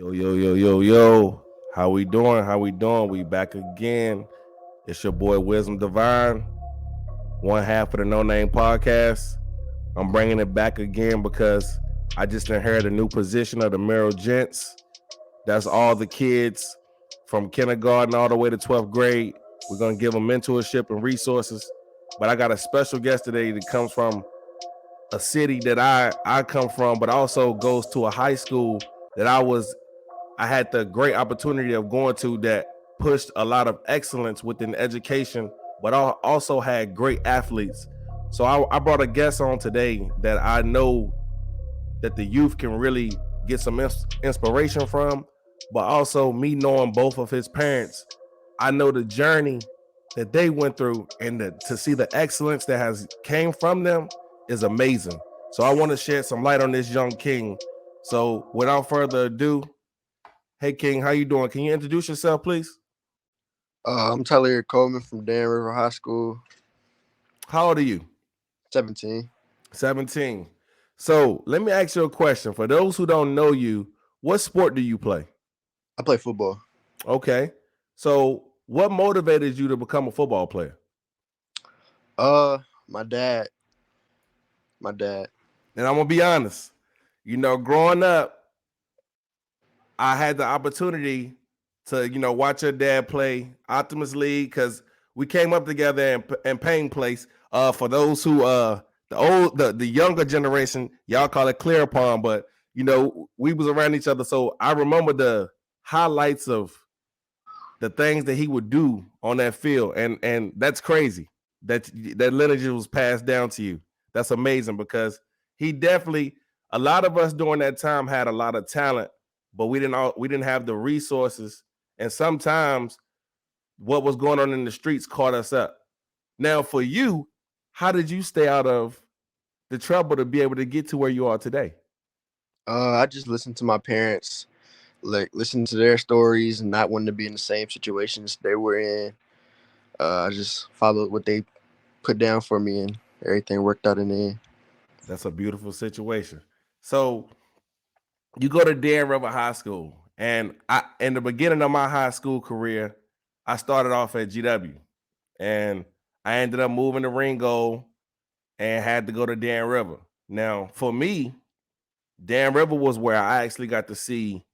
Yo, yo, yo, yo, yo. How we doing? How we doing? We back again. It's your boy Wisdom Devine, one half of the No Name podcast. I'm bringing it back again because I just inherited a new position of the MIRIL Gents. That's all the kids from kindergarten all the way to 12th grade. We're going to give them mentorship and resources. But I got a special guest today that comes from a city that I come from, but also goes to a high school that I had the great opportunity of going to that pushed a lot of excellence within education, but I also had great athletes. So I brought a guest on today that I know that the youth can really get some inspiration from, but also me knowing both of his parents, I know the journey that they went through and to see the excellence that has came from them is amazing. So I want to shed some light on this young king. So without further ado, hey King, how you doing? Can you introduce yourself, please? I'm TyLyric Coleman from Dan River High School, How old are you? 17. 17. So let me ask you a question. For those who don't know you, what sport do you play? I play football. Okay. So what motivated you to become a football player? My dad. My dad. And I'm gonna be honest. Growing up, I had the opportunity to, watch your dad play Optimus League because we came up together in Payne Place. For those who the younger generation, y'all call it Clear Pond, but we was around each other. So I remember the highlights of the things that he would do on that field. And that's crazy that lineage was passed down to you. That's amazing because he definitely, a lot of us during that time had a lot of talent, but we didn't have the resources, and sometimes what was going on in the streets caught us up. Now for you, how did you stay out of the trouble to be able to get to where you are today? I just listened to my parents, like listen to their stories and not wanting to be in the same situations they were in. I just followed what they put down for me, and everything worked out in the end. That's a beautiful situation. So you go to Dan River High School, and I in the beginning of my high school career, I started off at GW, and I ended up moving to Ringgold and had to go to Dan River. Now, for me, Dan River was where I actually got to see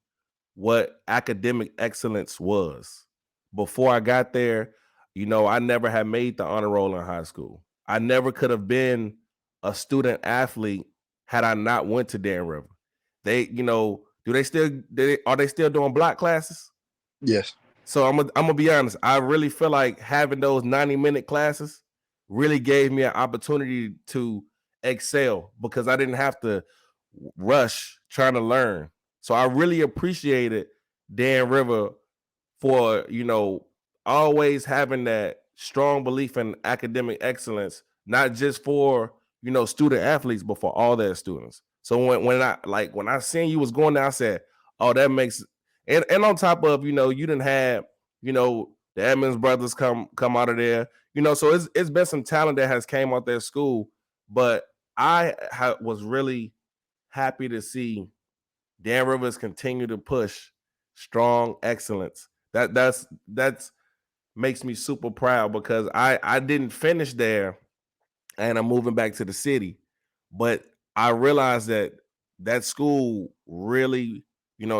what academic excellence was. Before I got there, I never had made the honor roll in high school. I never could have been a student athlete had I not went to Dan River. They, do are they still doing block classes? Yes. So I'm gonna be honest. I really feel like having those 90-minute classes really gave me an opportunity to excel because I didn't have to rush trying to learn. So I really appreciated Dan River for, always having that strong belief in academic excellence, not just for, student athletes, but for all their students. So when I seen you was going there, I said, oh, that makes, and on top of, you didn't have, the Edmonds brothers come out of there, so it's been some talent that has came out their school, but was really happy to see Dan Rivers continue to push strong excellence. That's makes me super proud because I didn't finish there and I'm moving back to the city, but I realized that that school really,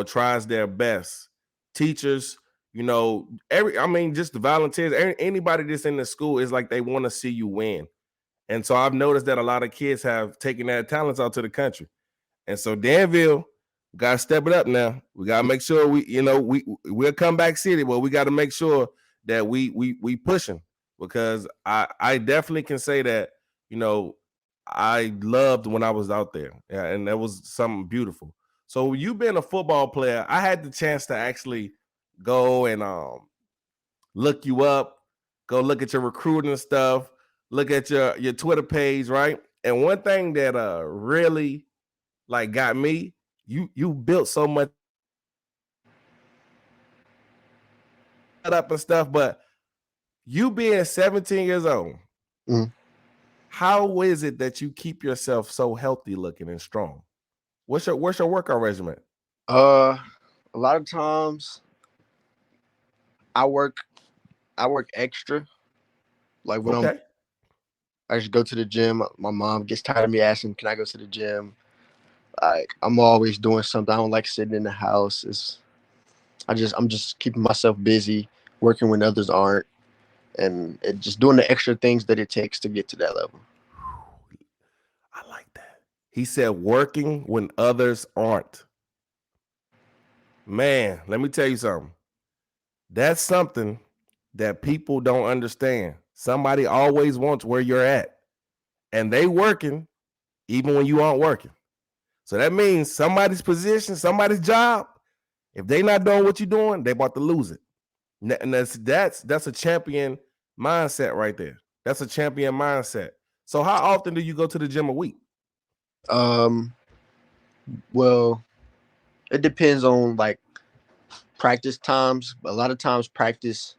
tries their best. Teachers, just the volunteers, anybody that's in the school is like they want to see you win. And so I've noticed that a lot of kids have taken their talents out to the country. And so Danville, we gotta step it up now. We gotta make sure we'll come back city, but we gotta make sure that we pushing because I definitely can say that, I loved when I was out there. Yeah, and that was something beautiful. So you being a football player, I had the chance to actually go and look you up, go look at your recruiting stuff, look at your Twitter page, right? And one thing that really like got me, you built so much up and stuff, but you being 17 years old, Mm. how is it that you keep yourself so healthy looking and strong? What's your workout regimen? Uh, A lot of times I work extra. Like when Okay. I just go to the gym. My mom gets tired of me asking, "Can I go to the gym?" Like I'm always doing something. I don't like sitting in the house. I'm just keeping myself busy, working when others aren't, and just doing the extra things that it takes to get to that level. I like that. He said working when others aren't. Man, let me tell you something. That's something that people don't understand. Somebody always wants where you're at, and they working even when you aren't working. So that means somebody's position, somebody's job, if they not doing what you're doing, they about to lose it. And that's a champion mindset right there. That's a champion mindset. So how often do you go to the gym a week? Um, well, it depends on like practice times. A lot of times practice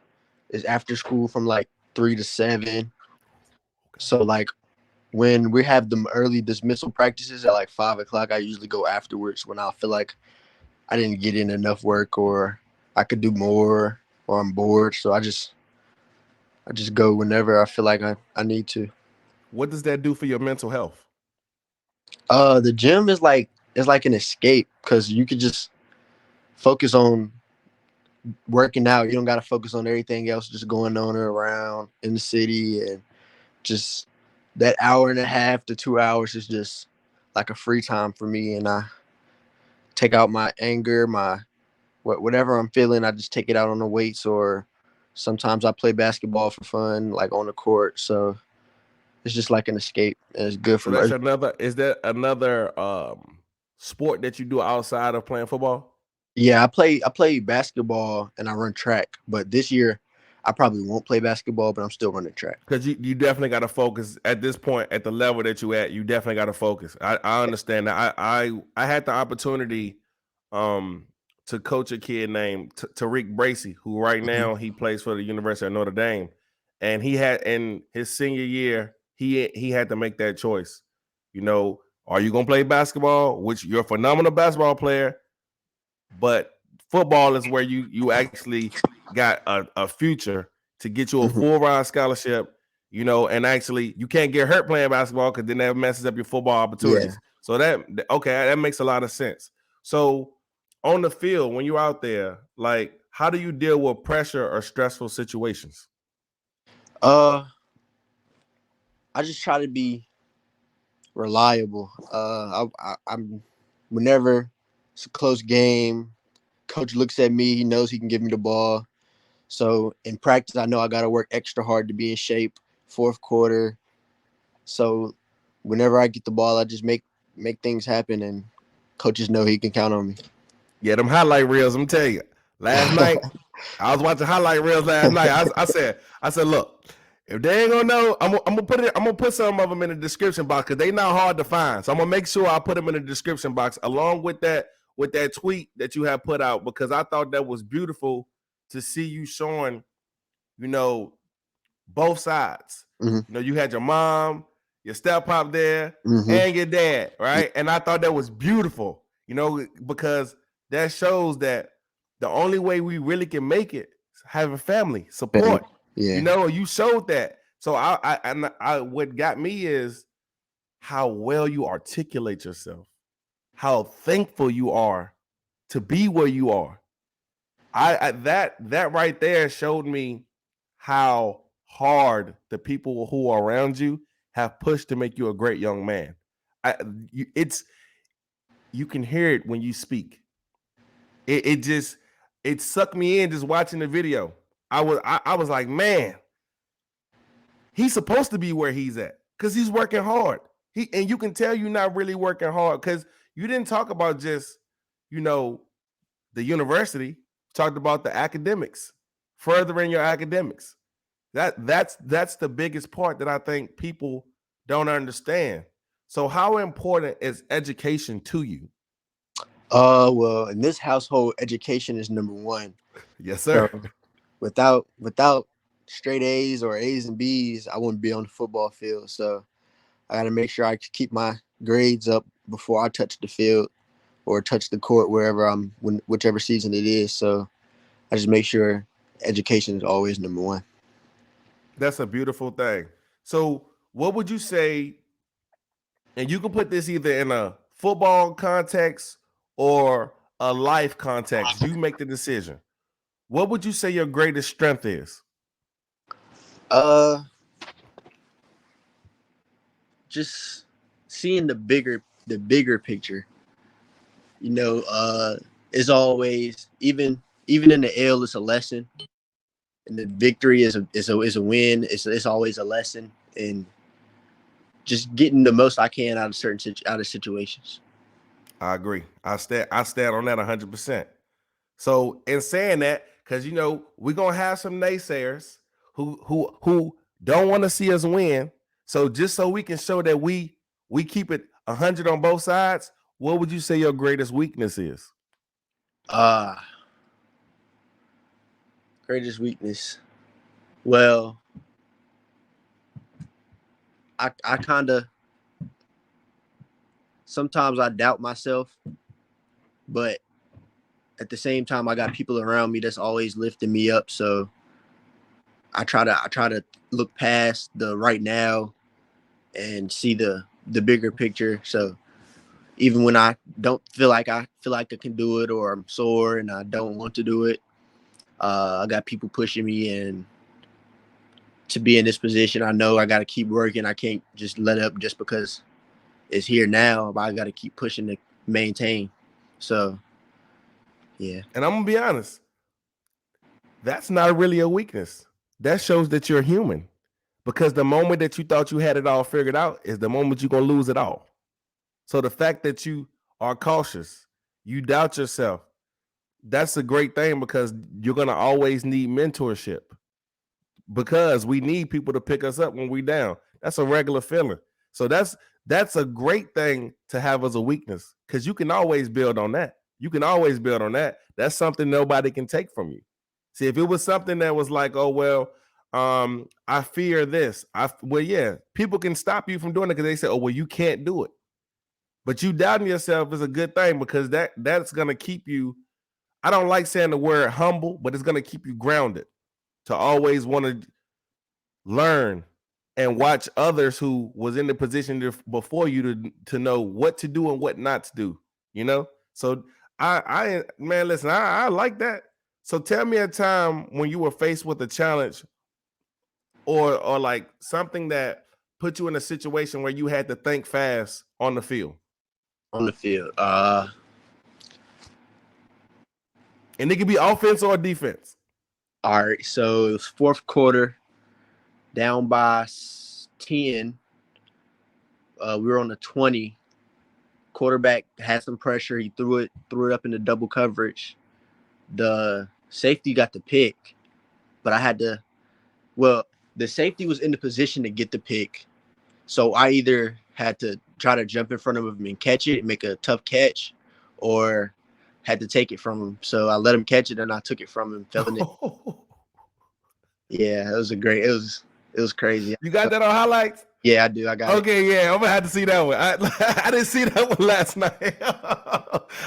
is after school from like 3 to 7. So like when we have them early dismissal practices at like 5 o'clock, I usually go afterwards when I feel like I didn't get in enough work or I could do more or I'm bored. So I just go whenever I feel like I need to. What does that do for your mental health? The gym is like an escape because you could just focus on working out. You don't got to focus on everything else just going on around in the city, and just that hour and a half to 2 hours is just like a free time for me. And I take out my anger, my whatever I'm feeling. I just take it out on the weights, or sometimes I play basketball for fun, like on the court. So it's just like an escape, and it's good So for that's my. another. Is that another sport that you do outside of playing football? Yeah, I play basketball and I run track, but this year I probably won't play basketball, but I'm still running track. Because you definitely got to focus at this point at the level that you at. You definitely got to focus. I understand that. I had the opportunity um to coach a kid named Tariq Bracy, who right Mhm. now he plays for the University of Notre Dame, and he had in his senior year he had to make that choice. You know, are you gonna play basketball? Which you're a phenomenal basketball player, but football is where you actually got a future to get you a Mhm. full ride scholarship, you know, and actually you can't get hurt playing basketball because then that messes up your football Yeah. opportunities. So that okay, that makes a lot of sense. So on the field, when you're out there, like how do you deal with pressure or stressful situations? Uh, I just try to be reliable. I'm whenever it's a close game, coach looks at me. He knows he can give me the ball. So in practice, I know I got to work extra hard to be in shape. Fourth quarter, so whenever I get the ball, I just make things happen, and coaches know he can count on me. Yeah, them highlight reels. I'm telling you, last night I was watching highlight reels last night. I said, look, if they ain't gonna know, I'm gonna put it. I'm gonna put some of them in the description box because they not hard to find. So I'm gonna make sure I put them in the description box along with that tweet that you have put out because I thought that was beautiful to see you showing, you know, both sides. hmm You know, you had your mom, your step pop there, hmm and your dad, right? And I thought that was beautiful, you know, because that shows that the only way we really can make it is having family Family. support. You Yeah. know, you showed that. So I what got me is how well you articulate yourself, how thankful you are to be where you are. That right there showed me how hard the people who are around you have pushed to make you a great young man. I, it's you can hear it when you speak. It just it sucked me in just watching the video. I was like, man, he's supposed to be where he's at because he's working hard. And you can tell you're not really working hard because you didn't talk about just you know the university, talked about the academics, furthering your academics. That's the biggest part that I think people don't understand. So how important is education to you? Well, in this household, education is number one. Yes, So sir. without straight A's or A's and B's, I wouldn't be on the football field. So I got to make sure I keep my grades up before I touch the field. or touch the court wherever whichever season it is. So I just make sure education is always number one. That's a beautiful thing. So, what would you say? And you can put this either in a football context or a life context. You make the decision. What would you say your greatest strength is? Uh, just seeing the bigger picture. You know, is always even in the L, it's a lesson, and the victory is a win. It's always a lesson, and just getting the most I can out of out of situations. I agree. I stand on that 100%. So in saying that, because we're gonna have some naysayers who don't want to see us win. So just so we can show that we keep it 100 on both sides, what would you say your greatest weakness is? Uh Greatest weakness. Well, I kind of sometimes I doubt myself, but at the same time I got people around me that's always lifting me up. So I try to look past the right now and see the bigger picture. So even when I feel like I can do it, or I'm sore and I don't want to do it, I got people pushing me, and to be in this position, I know I got to keep working. I can't just let up just because it's here now, but I got to keep pushing to maintain. So yeah. And I'm gonna be honest, that's not really a weakness. That shows that you're human. Because the moment that you thought you had it all figured out is the moment you're gonna lose it all. So the fact that you are cautious, you doubt yourself, that's a great thing because you're gonna always need mentorship because we need people to pick us up when we down. That's a regular feeling. So that's a great thing to have as a weakness because you can always build on that. You can always build on that. That's something nobody can take from you. See, if it was something that was like, oh well, I fear this. Yeah, people can stop you from doing it because they say, oh well, you can't do it. But you doubting yourself is a good thing because that's gonna keep you. I don't like saying the word humble, but it's gonna keep you grounded to always want to learn and watch others who was in the position before you to know what to do and what not to do. So I man, listen, I like that. So tell me a time when you were faced with a challenge or like something that put you in a situation where you had to think fast on the field. On the field. And it could be offense or defense. All right. So it was fourth quarter, down by 10. We were on the 20. Quarterback had some pressure. He threw it up into double coverage. The safety got the pick, but I had to. Well, the safety was in the position to get the pick, so I either had to try to jump in front of him and catch it, and make a tough catch, or had to take it from him. So I let him catch it, and I took it from him. Fell in it. Yeah, it was it was crazy. You got that on highlights? Yeah, I do. I got it. Okay, yeah, I'm gonna have to see that one. I didn't see that one last night.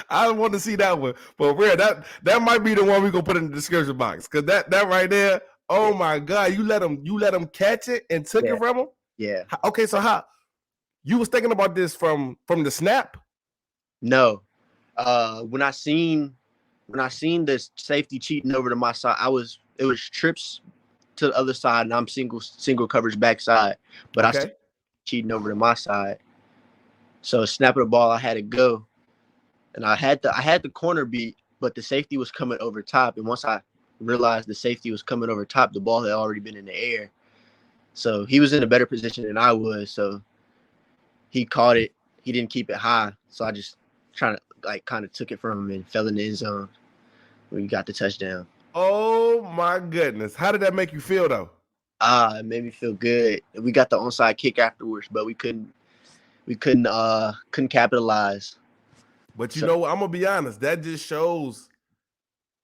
I want to see that one. But real, that might be the one we're gonna put in the description box. Cause that right there, oh Yeah. my god, you let him catch it and took it from him? Yeah. Okay, so how you was thinking about this from the snap? No. When I seen this safety cheating over to my side, it was trips to the other side, and I'm single coverage backside, but I see Okay. cheating over to my side. So snapping the ball, I had to go, and I had the corner beat, but the safety was coming over top, and once I realized the safety was coming over top, the ball had already been in the air. So he was in a better position than I was. So he caught it. He didn't keep it high. So I just trying to kind of took it from him and fell in the end zone when he got the touchdown. Oh my goodness. How did that make you feel though? It made me feel good. We got the onside kick afterwards, but we couldn't capitalize. But So what? I'm gonna be honest. That just shows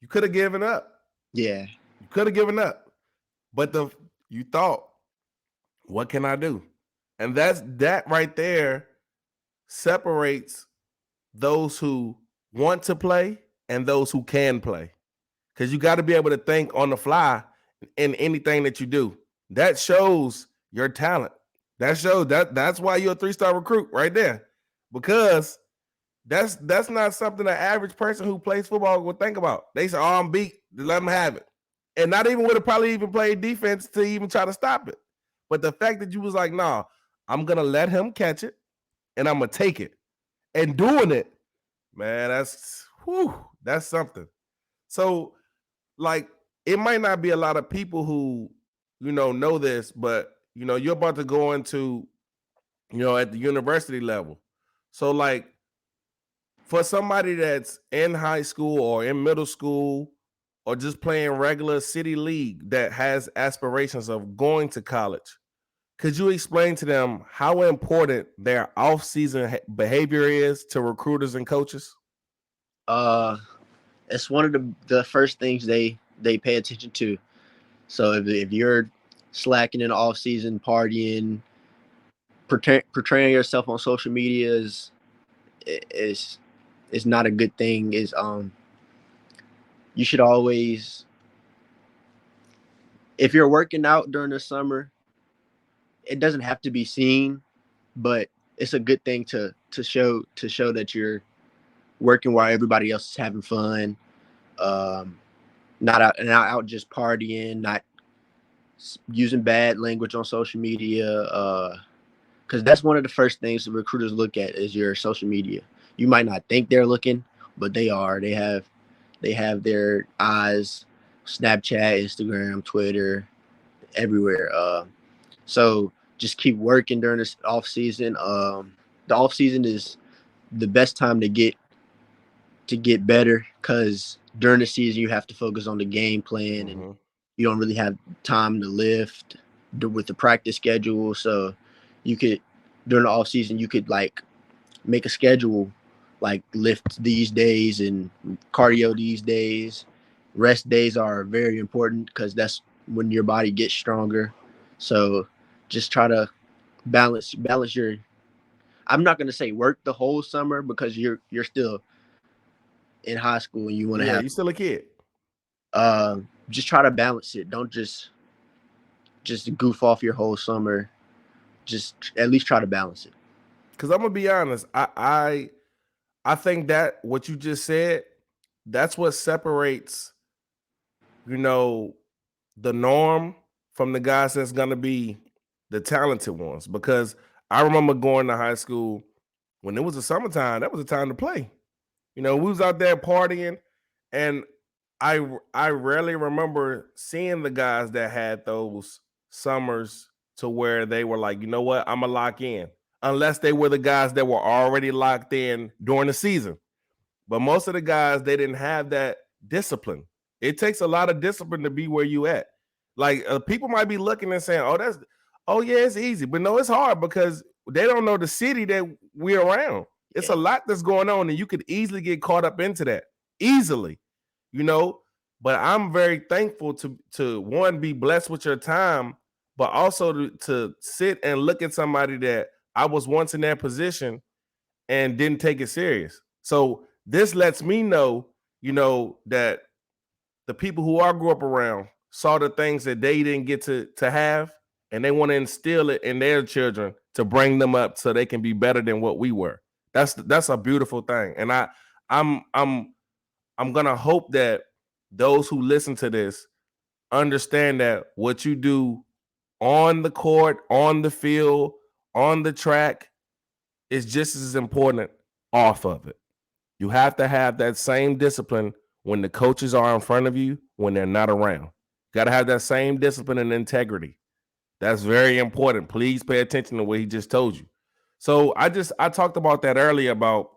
you could have given up. yeah. You could have given up. But you thought, what can I do? And that right there separates those who want to play and those who can play. Because you got to be able to think on the fly in anything that you do. That shows your talent. That shows that's why you're a 3-star recruit right there. Because that's not something an average person who plays football would think about. They say, "Oh, I'm beat. Let them have it," and not even would have probably even played defense to even try to stop it. But the fact that you was like, "Nah, I'm gonna let him catch it, and I'm gonna take it," and doing it, man, that's something. So, like, it might not be a lot of people who know this, but you're about to go into at the university level. So, like, for somebody that's in high school or in middle school or just playing regular city league that has aspirations of going to college, could you explain to them how important their off-season behavior is to recruiters and coaches? It's one of the first things they pay attention to. So if you're slacking in the off season, partying, portraying yourself on social media is not a good thing. You should always, if you're working out during the summer, it doesn't have to be seen, but it's a good thing to show that you're working while everybody else is having fun. Not out just partying, not using bad language on social media. Because that's one of the first things the recruiters look at is your social media. You might not think they're looking, but they are. They have their eyes, Snapchat, Instagram, Twitter, everywhere. So just keep working during this off season. The off season is the best time to get better, because during the season you have to focus on the game plan, and you don't really have time to lift with the practice schedule. So you could, during the off season, you could like make a schedule, like lift these days and cardio these days. Rest days are very important because that's when your body gets stronger. So just try to balance your, I'm not going to say work the whole summer, because you're still in high school and you want to Yeah, have, you're still a kid. just try to balance it. Don't just goof off your whole summer. Just at least try to balance it. Because I'm gonna be honest, I think that what you just said, that's what separates, the norm from the guys that's gonna be the talented ones. Because I remember going to high school when it was the summertime, that was the time to play. We was out there partying, and I rarely remember seeing the guys that had those summers to where they were like, you know what, I'm gonna lock in, unless they were the guys that were already locked in during the season. But most of the guys, they didn't have that discipline. It takes a lot of discipline to be where you at. Like, people might be looking and saying, oh yeah, it's easy, but no, it's hard because they don't know the city that we're around. It's a lot that's going on, and you could easily get caught up into that easily, you know. But I'm very thankful to one, be blessed with your time, but also to sit and look at somebody that I was once in that position and didn't take it serious. So this lets me know, that the people who I grew up around saw the things that they didn't get to have, and they want to instill it in their children to bring them up so they can be better than what we were. That's a beautiful thing. And I'm gonna hope that those who listen to this understand that what you do on the court, on the field, on the track is just as important off of it. You have to have that same discipline when the coaches are in front of you, when they're not around. Got to have that same discipline and integrity. That's very important. Please pay attention to what he just told you. So I talked about that earlier about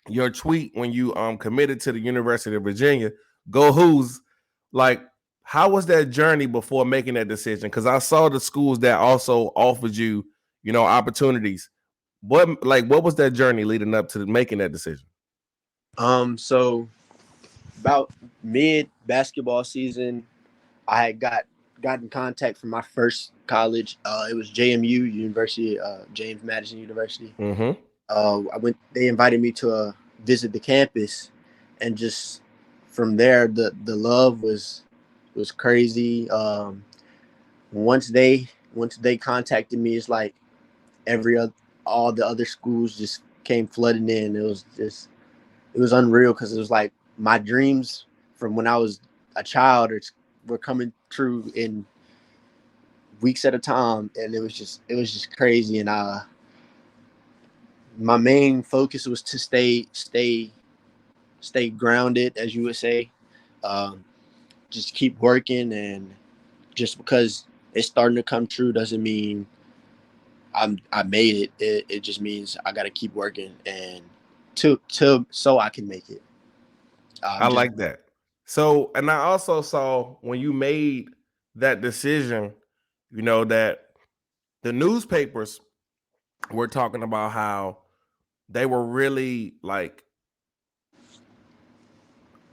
your tweet when you committed to the University of Virginia. Go Who's. Like, how was that journey before making that decision? Because I saw the schools that also offered you, opportunities. What was that journey leading up to making that decision? So about mid basketball season, I had got in contact from my first college. It was JMU, University, James Madison University. Mm-hmm. I went. They invited me to visit the campus, and just from there, the love was crazy. Once they contacted me, it's like every other all the other schools just came flooding in. It was unreal because it was like my dreams from when I was a child were coming true in weeks at a time, and it was just crazy. And my main focus was to stay grounded, as you would say. Um, just keep working, and just because it's starting to come true doesn't mean I made it. It just means I got to keep working and to so I can make it. I Just like that. So, and I also saw when you made that decision, that the newspapers were talking about how they were really like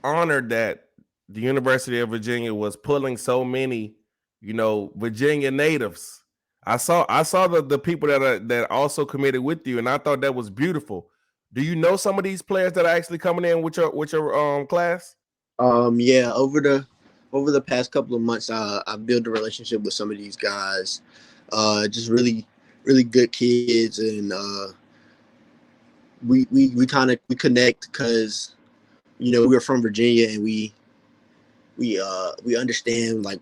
honored that the University of Virginia was pulling so many, Virginia natives. I saw the people that also committed with you, and I thought that was beautiful. Do you know some of these players that are actually coming in with your class? yeah, over the past couple of months, I built a relationship with some of these guys. Just really really good kids, and we kind of we connect because we're from Virginia, and we understand like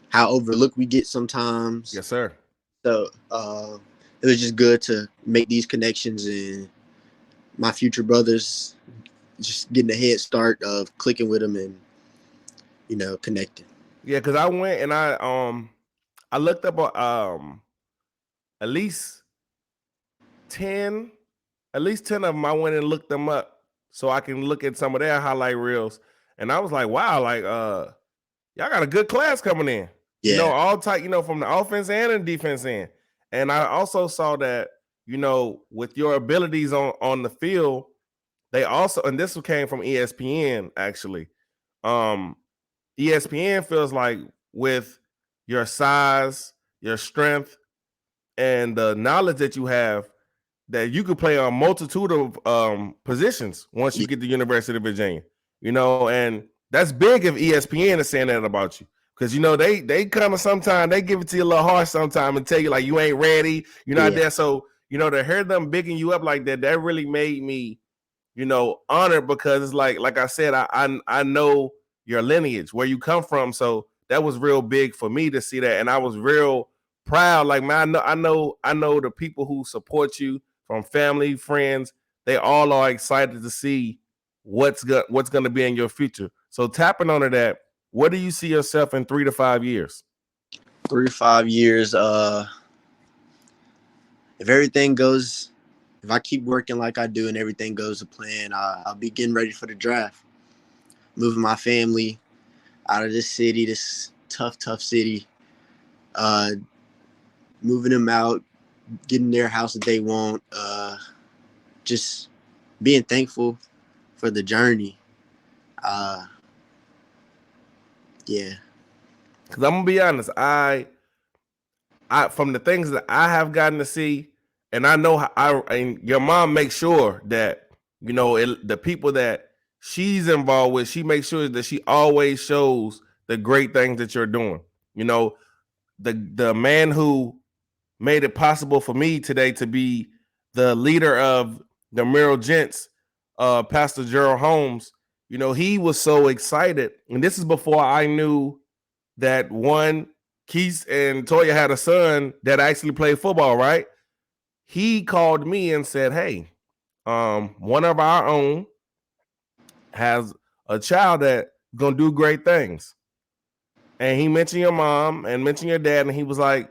how overlooked we get sometimes. Yes, sir. So it was just good to make these connections, and my future brothers just getting a head start of clicking with them and connecting. Yeah, because I went and I looked up at least 10 at least 10 of them. I went and looked them up so I can look at some of their highlight reels. And I was like, wow, like y'all got a good class coming in. Yeah, All type, from the offense and the defense end. And I also saw that, with your abilities on the field, they also, and this came from ESPN actually. Um, ESPN feels like with your size, your strength, and the knowledge that you have, that you could play a multitude of positions once you yeah, get to University of Virginia. And that's big if ESPN is saying that about you. Because they kind of sometimes they give it to you a little harsh sometimes and tell you like you ain't ready, you're not yeah, there. So, to hear them bigging you up like that, that really made me, honored, because it's like I said, I know your lineage, where you come from. So that was real big for me to see that. And I was real proud. Like, man, I know the people who support you, from family, friends, they all are excited to see what's gonna be in your future. So tapping onto that, what do you see yourself in 3 to 5 years? 3 to 5 years. If everything goes, if I keep working like I do and everything goes to plan, I'll be getting ready for the draft. Moving my family out of this city, this tough city. Uh, Moving them out, getting their house that they want. Just being thankful for the journey. Uh, yeah, Because I'm gonna be honest, I from the things that I have gotten to see, and I know how and your mom makes sure that the people that she's involved with, she makes sure that she always shows the great things that you're doing. You know, the man who made it possible for me today to be the leader of the MIRIL Gents, Pastor Gerald Holmes. He was so excited, and this is before I knew that one Keith and Toya had a son that actually played football, right? He called me and said, "Hey, one of our own has a child that gonna do great things." And he mentioned your mom and mentioned your dad, and he was like,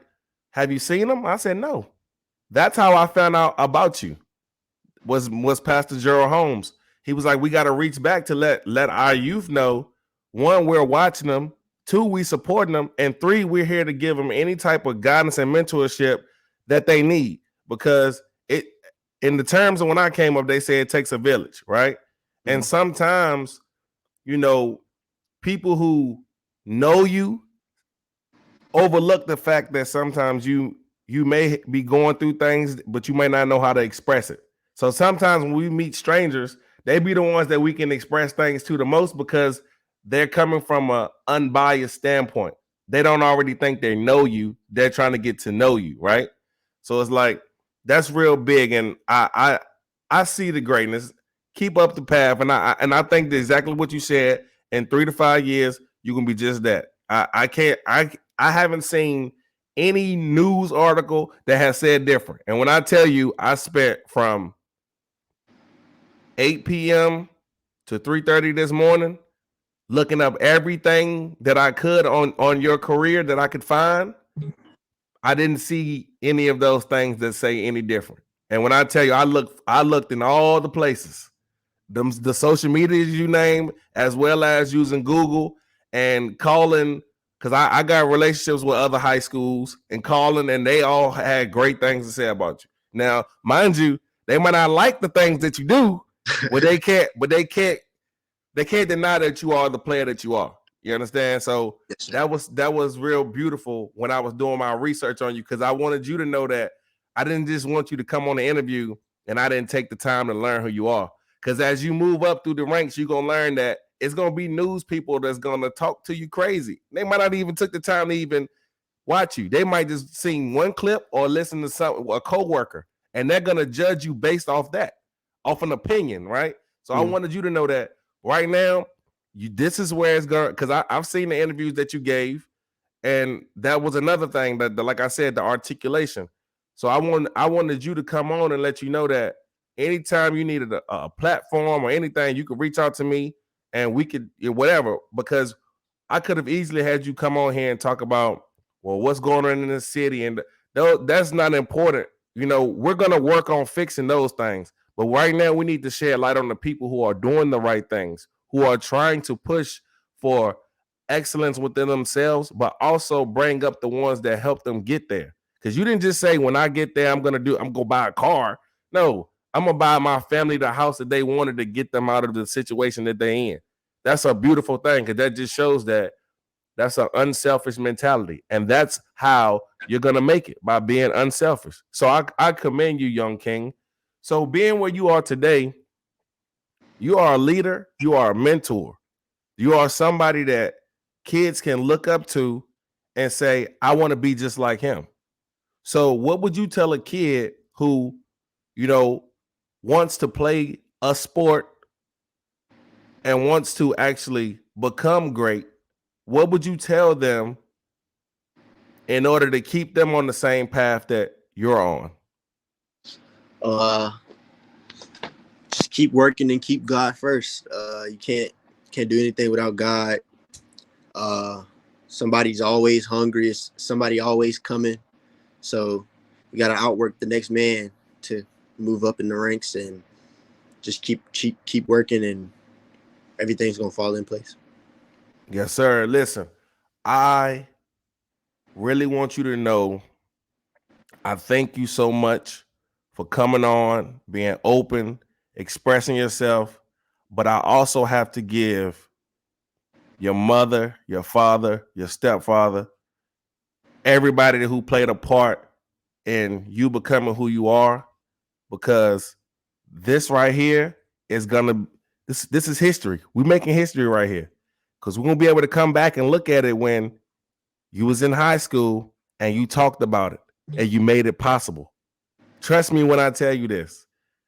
"Have you seen him?" I said, "No." That's how I found out about you. Was Pastor Gerald Holmes. He was like, "We got to reach back to let our youth know, one, we're watching them, two, we supporting them, and three, we're here to give them any type of guidance and mentorship that they need." Because it, in the terms of when I came up, they say it takes a village, right? And mhm. sometimes, you know, people who know you overlook the fact that sometimes you may be going through things, but you may not know how to express it. So sometimes when we meet strangers, they be the ones that we can express things to the most because they're coming from an unbiased standpoint. They don't already think they know you. They're trying to get to know you, right? So it's like that's real big, and I see the greatness. Keep up the path, and I think that exactly what you said. In 3 to 5 years, you can be just that. I haven't seen any news article that has said different. And when I tell you, I spent from 8 p.m. to 3:30 this morning looking up everything that I could on your career that I could find. I didn't see any of those things that say any different. And when I tell you, I looked in all the places, the social medias you name, as well as using Google and calling, because I got relationships with other high schools and calling, and they all had great things to say about you. Now, mind you, they might not like the things that you do, but they can't deny that you are the player that you are. You understand? So Yes, sir. that was real beautiful when I was doing my research on you, because I wanted you to know that I didn't just want you to come on the interview and I didn't take the time to learn who you are. Because as you move up through the ranks, you're gonna learn that it's gonna be news people that's gonna talk to you crazy. They might not even took the time to even watch you. They might just seen one clip or listen to a coworker, and they're gonna judge you based off that, off an opinion, right? So I wanted you to know that right now, this is where it's going, because I've seen the interviews that you gave, and that was another thing that like I said, the articulation. So I wanted you to come on and let you know that anytime you needed a platform or anything, you could reach out to me and we could whatever, because I could have easily had you come on here and talk about, well, what's going on in the city, and that's not important. We're gonna work on fixing those things, but right now we need to shed light on the people who are doing the right things, who are trying to push for excellence within themselves, but also bring up the ones that help them get there. Because you didn't just say, when I get there, I'm gonna buy a car. No, I'm gonna buy my family the house that they wanted to get them out of the situation that they're in. That's a beautiful thing, because that just shows that that's an unselfish mentality. And that's how you're going to make it, by being unselfish. So I commend you, young king. So being where you are today, you are a leader, you are a mentor, you are somebody that kids can look up to and say, I want to be just like him. So what would you tell a kid who, wants to play a sport and wants to actually become great? What would you tell them in order to keep them on the same path that you're on? Just keep working and keep God first. You can't do anything without God. Somebody's always hungry. Somebody always coming. So you got to outwork the next man to move up in the ranks, and just keep working, and everything's gonna fall in place. Yes, sir. Listen, I really want you to know I thank you so much for coming on, being open, expressing yourself. But I also have to give your mother, your father, your stepfather, everybody who played a part in you becoming who you are, because this right here is gonna this is history. We're making history right here, because we're gonna be able to come back and look at it when you was in high school and you talked about it and you made it possible. Trust me when I tell you this.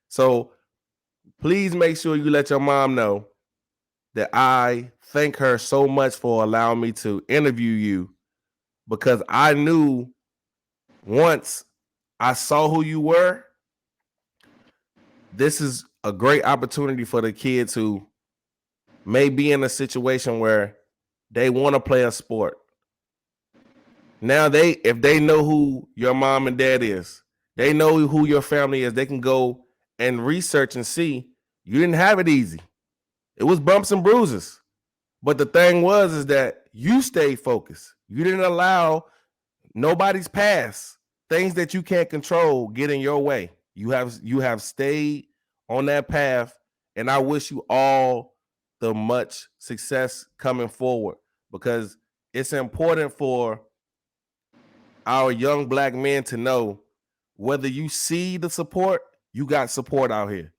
So please make sure you let your mom know that I thank her so much for allowing me to interview you, because I knew once I saw who you were, this is a great opportunity for the kids who may be in a situation where they want to play a sport. Now if they know who your mom and dad is, they know who your family is, they can go and research and see you didn't have it easy. It was bumps and bruises. But the thing is that you stayed focused. You didn't allow nobody's past, things that you can't control, get in your way. You have stayed on that path, and I wish you all the much success coming forward, because it's important for our young black men to know, whether you see the support, you got support out here.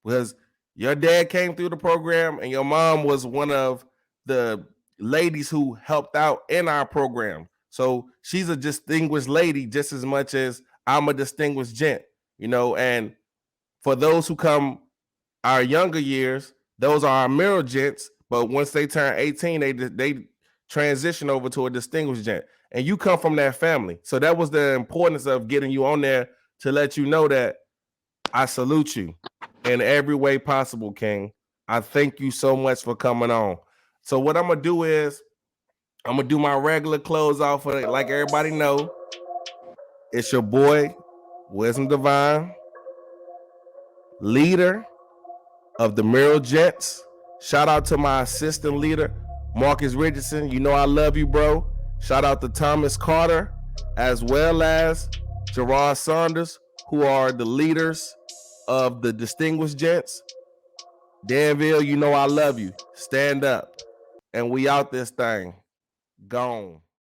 Because Your dad came through the program, and your mom was one of the ladies who helped out in our program. So she's a distinguished lady just as much as I'm a distinguished gent, you know. And for those who come our younger years, those are our MIRIL Gents. But once they turn 18, they transition over to a distinguished gent. And you come from that family. So that was the importance of getting you on there to let you know that I salute you in every way possible, King. I thank you so much for coming on. So what I'm gonna do is I'm gonna do my regular close off for it. Like everybody know, it's your boy, Wisdom Devine, leader of the MIRIL Gents. Shout out to my assistant leader, Marcus Richardson. You know I love you, bro. Shout out to Thomas Carter, as well as Gerard Saunders, who are the leaders of the Distinguished Gents. Danville, you know I love you. Stand up. And we out this thing. Gone.